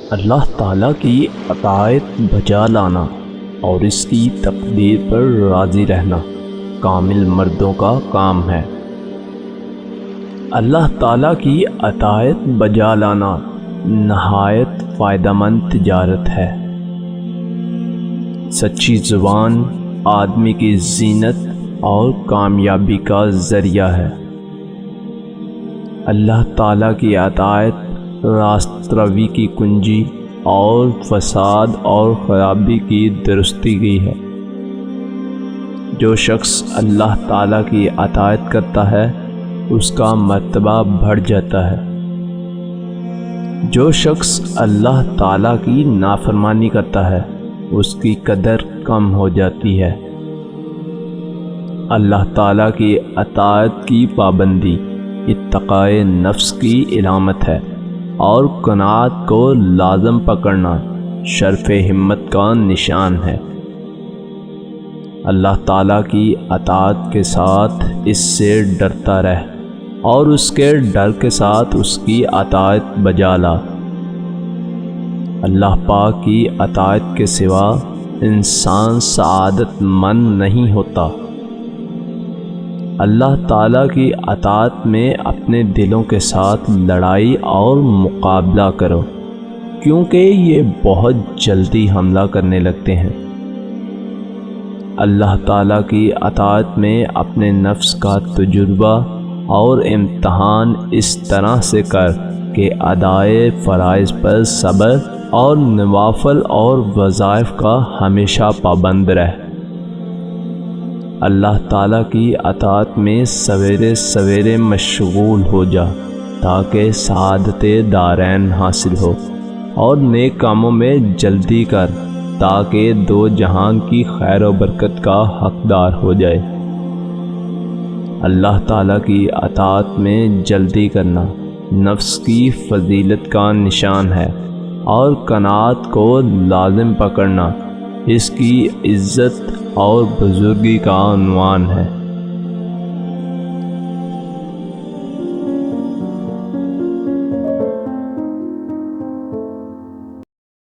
اللہ تعالیٰ کی اطاعت بجا لانا اور اس کی تقدیر پر راضی رہنا کامل مردوں کا کام ہے۔ اللہ تعالیٰ کی اطاعت بجا لانا نہایت فائدہ مند تجارت ہے۔ سچی زبان آدمی کی زینت اور کامیابی کا ذریعہ ہے۔ اللہ تعالیٰ کی اطاعت راست روی کی کنجی اور فساد اور خرابی کی درستی کی ہے۔ جو شخص اللہ تعالیٰ کی اطاعت کرتا ہے اس کا مرتبہ بڑھ جاتا ہے۔ جو شخص اللہ تعالیٰ کی نافرمانی کرتا ہے اس کی قدر کم ہو جاتی ہے۔ اللہ تعالیٰ کی اطاعت کی پابندی اتقائے نفس کی علامت ہے اور قناعت کو لازم پکڑنا شرف ہمت کا نشان ہے۔ اللہ تعالیٰ کی اطاعت کے ساتھ اس سے ڈرتا رہ اور اس کے ڈر کے ساتھ اس کی اطاعت بجا لا۔ اللہ پاک کی اطاعت کے سوا انسان سعادت مند نہیں ہوتا۔ اللہ تعالیٰ کی اطاعت میں اپنے دلوں کے ساتھ لڑائی اور مقابلہ کرو، کیونکہ یہ بہت جلدی حملہ کرنے لگتے ہیں۔ اللہ تعالیٰ کی اطاعت میں اپنے نفس کا تجربہ اور امتحان اس طرح سے کر کہ ادائے فرائض پر صبر اور نوافل اور وظائف کا ہمیشہ پابند رہ۔ اللہ تعالیٰ کی اطاعت میں سویرے سویرے مشغول ہو جا تاکہ سعادت دارین حاصل ہو، اور نیک کاموں میں جلدی کر تاکہ دو جہان کی خیر و برکت کا حقدار ہو جائے۔ اللہ تعالیٰ کی اطاعت میں جلدی کرنا نفس کی فضیلت کا نشان ہے اور قناعت کو لازم پکڑنا اس کی عزت اور بزرگی کا عنوان ہے۔